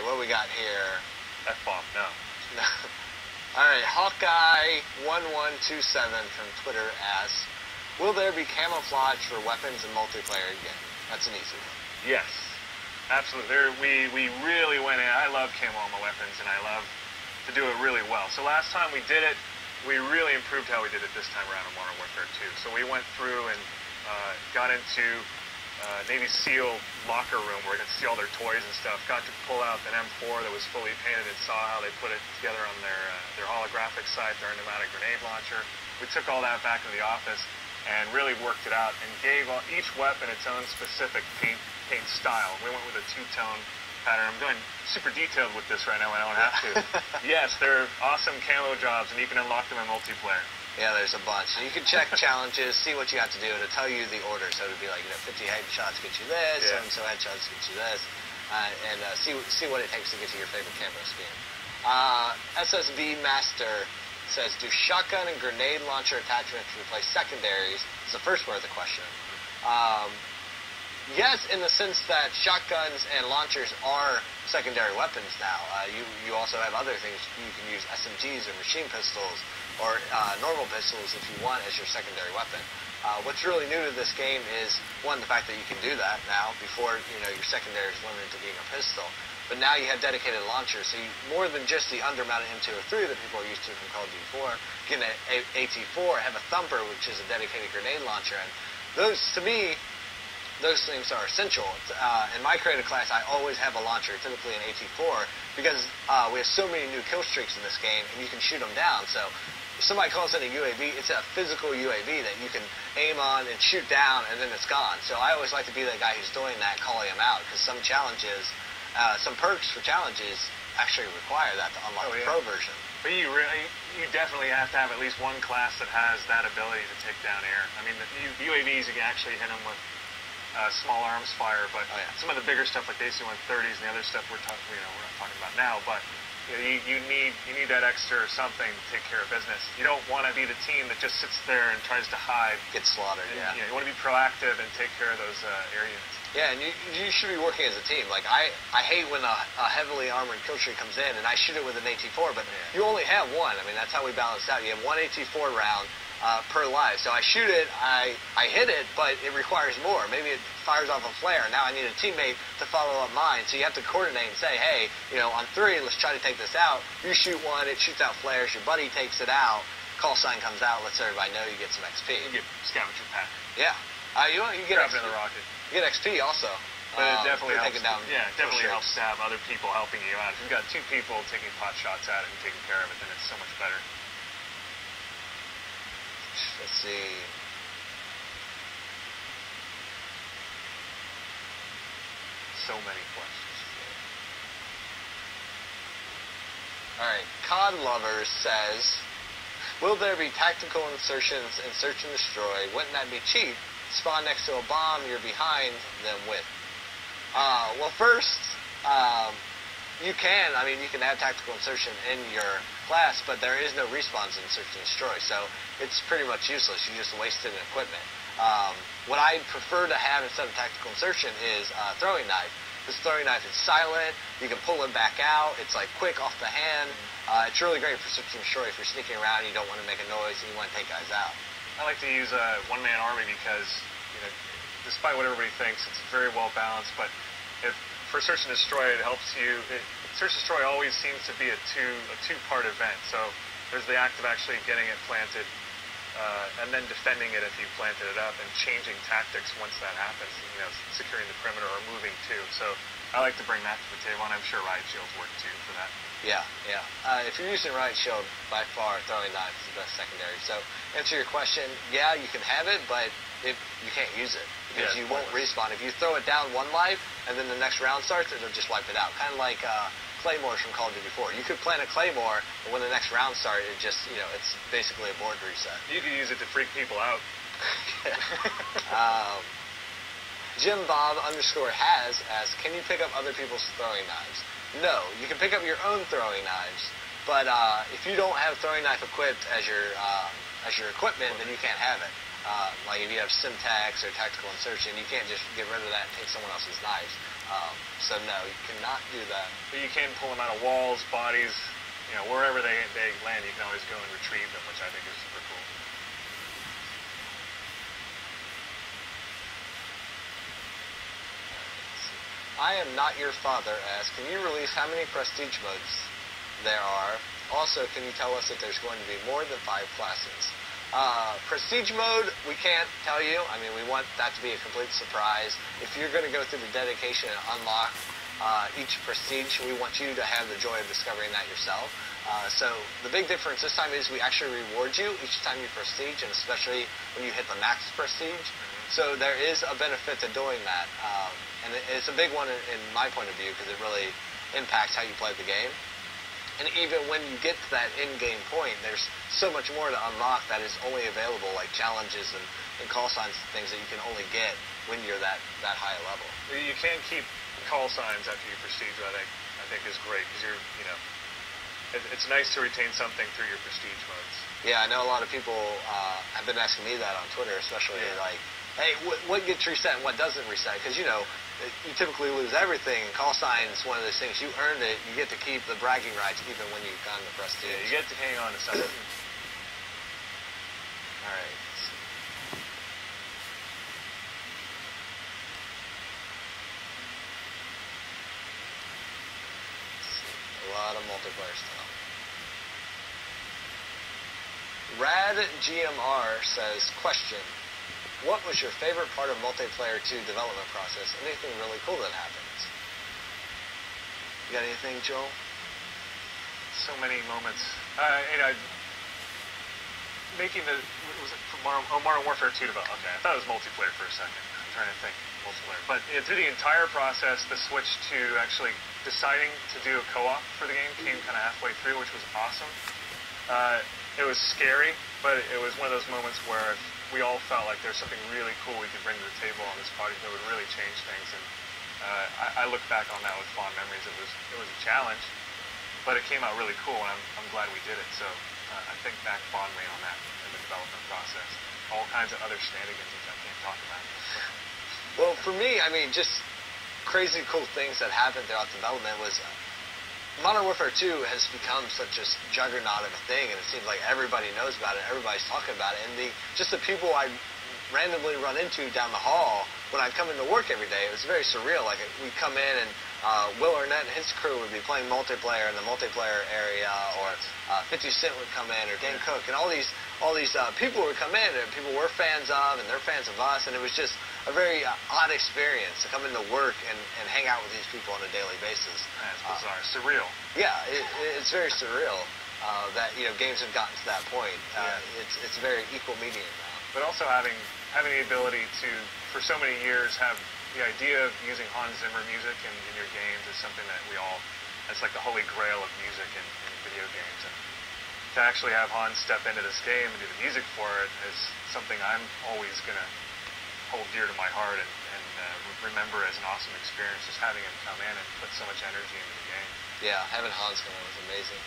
what we got here? F-bomb, no. All right, Hawkeye1127 from Twitter asks, will there be camouflage for weapons in multiplayer again? That's an easy one. Yes, absolutely. We really went in. I love camo on my weapons, and I love to do it really well. So last time we did it, we really improved how we did it this time around in Modern Warfare 2. So we went through and got into Navy SEAL locker room where we could see all their toys and stuff. Got to pull out an M4 that was fully painted and saw how they put it together on their holographic sight, their pneumatic grenade launcher. We took all that back to the office and really worked it out and gave each weapon its own specific paint style. We went with a two-tone pattern. I'm going super detailed with this right now when I don't have to. Yes, they're awesome camo jobs, and you can unlock them in multiplayer. Yeah, there's a bunch. And you can check challenges, see what you have to do. It'll tell you the order. So it'll be like, 50 headshots get you this, so headshots get you this, and see what it takes to get to your favorite camo scheme. SSB Master says, do shotgun and grenade launcher attachments replace secondaries? It's the first part of the question. Yes, in the sense that shotguns and launchers are secondary weapons now. You also have other things. You can use SMGs or machine pistols or normal pistols if you want as your secondary weapon. What's really new to this game is, one, the fact that you can do that now. Before, your secondary is limited to being a pistol. But now you have dedicated launchers, so more than just the undermounted M203 that people are used to from Call of Duty 4, you get an AT4, have a Thumper, which is a dedicated grenade launcher. And those, to me, those things are essential. In my creative class, I always have a launcher, typically an AT4, because we have so many new kill streaks in this game, and you can shoot them down. So if somebody calls it a UAV, it's a physical UAV that you can aim on and shoot down, and then it's gone. So I always like to be the guy who's doing that, calling them out, because some challenges, some perks for challenges actually require that to unlock the pro version. But you definitely have to have at least one class that has that ability to take down air. I mean, the UAVs, you can actually hit them with small arms fire, but some of the bigger stuff like the AC-130s and the other stuff we're not talking about now, but you need that extra something to take care of business. You don't want to be the team that just sits there and tries to hide. Get slaughtered, You want to be proactive and take care of those air units. Yeah, and you should be working as a team. Like, I hate when a heavily armored kill streak comes in and I shoot it with an AT4, but you only have one. I mean, that's how we balance out. You have one AT4 round per life. So I shoot it, I hit it, but it requires more. Maybe it fires off a flare. Now I need a teammate to follow up mine. So you have to coordinate and say, hey, on 3, let's try to take this out. You shoot one, it shoots out flares, your buddy takes it out, call sign comes out, lets everybody know you get some XP. You get scavenger pack. Yeah. You get XP in the rocket. You get XP also. But it definitely helps. Down it definitely helps to have other people helping you out. If you've got 2 people taking pot shots at it and taking care of it, then it's so much better. Let's see. So many questions. All right. COD Lovers says, will there be tactical insertions in Search and Destroy? Wouldn't that be cheap? Spawn next to a bomb you're behind them with. Well, first, you can have tactical insertion in your class, but there is no respawns in Search and Destroy, so it's pretty much useless. You just wasted equipment. What I prefer to have instead of tactical insertion is throwing knife. This throwing knife is silent. You can pull it back out. It's like quick off the hand. It's really great for Search and Destroy. If you're sneaking around, you don't want to make a noise, and you want to take guys out. I like to use a one-man army because, despite what everybody thinks, it's very well balanced. But for Search and Destroy, it helps you. Search and Destroy always seems to be a two-part event. So there's the act of actually getting it planted, and then defending it if you planted it up, and changing tactics once that happens. Securing the perimeter or moving too. So I like to bring that to the table, and I'm sure riot shields work too for that. Yeah. If you're using riot shield, by far throwing knife is the best secondary. So answer your question, yeah, you can have it, but you can't use it because you won't respawn. If you throw it down 1 life and then the next round starts, it'll just wipe it out. Kind of like claymores from Call of Duty 4. You could plant a claymore, but when the next round starts, it just it's basically a board reset. You could use it to freak people out. JimBob_has asks, can you pick up other people's throwing knives? No, you can pick up your own throwing knives, but if you don't have throwing knife equipped as your equipment, then you can't have it. Like if you have Simtax or Tactical Insertion, you can't just get rid of that and take someone else's knives. So no, you cannot do that. But you can pull them out of walls, bodies, wherever they land, you can always go and retrieve them, which I think is super cool. I am not your father asks, can you release how many prestige modes there are? Also, can you tell us if there's going to be more than 5 classes? Prestige mode, we can't tell you. I mean, we want that to be a complete surprise. If you're going to go through the dedication and unlock each prestige, we want you to have the joy of discovering that yourself. So the big difference this time is we actually reward you each time you prestige, and especially when you hit the max prestige. So there is a benefit to doing that. And it's a big one in my point of view because it really impacts how you play the game. And even when you get to that in-game point, there's so much more to unlock that is only available, like challenges and call signs and things that you can only get when you're that high a level. You can keep call signs after you prestige, I think is great because it's nice to retain something through your prestige modes. Yeah, I know a lot of people have been asking me that on Twitter, especially like, hey, what gets reset and what doesn't reset? Because, you typically lose everything. Call sign is one of those things. You earned it. You get to keep the bragging rights even when you've gotten the prestige. Yeah, you get to hang on to something. All right. A lot of multiplayer stuff. Rad GMR says, question. What was your favorite part of Multiplayer 2 development process? Anything really cool that happens? You got anything, Joel? So many moments. Making was it Modern Warfare 2 development? Okay, I thought it was multiplayer for a second. I'm trying to think multiplayer. But through the entire process, the switch to actually deciding to do a co-op for the game came kind of halfway through, which was awesome. It was scary, but it was one of those moments where we all felt like there's something really cool we could bring to the table on this project that would really change things. And I look back on that with fond memories. It was a challenge, but it came out really cool, and I'm glad we did it. So I think back fondly on that in the development process. All kinds of other shenanigans which I can't talk about. Well, for me, I mean, just crazy cool things that happened throughout development was Modern Warfare 2 has become such a juggernaut of a thing, and it seems like everybody knows about it, everybody's talking about it, and just the people I randomly run into down the hall when I come into work every day, it was very surreal. Like, we'd come in and Will Arnett and his crew would be playing multiplayer in the multiplayer area, or 50 Cent would come in, or Dan Cook, and all these people would come in, and people we're fans of, and they're fans of us, and it was just a very odd experience to come into work and hang out with these people on a daily basis. That's bizarre. Surreal. Yeah, it's very surreal that games have gotten to that point. It's a very equal medium now. But also having the ability to, for so many years, have the idea of using Hans Zimmer music in your games is something that that's like the holy grail of music in video games. And to actually have Hans step into this game and do the music for it is something I'm always going to hold dear to my heart and remember as an awesome experience, just having him come in and put so much energy into the game. Yeah, having Hans come in was amazing.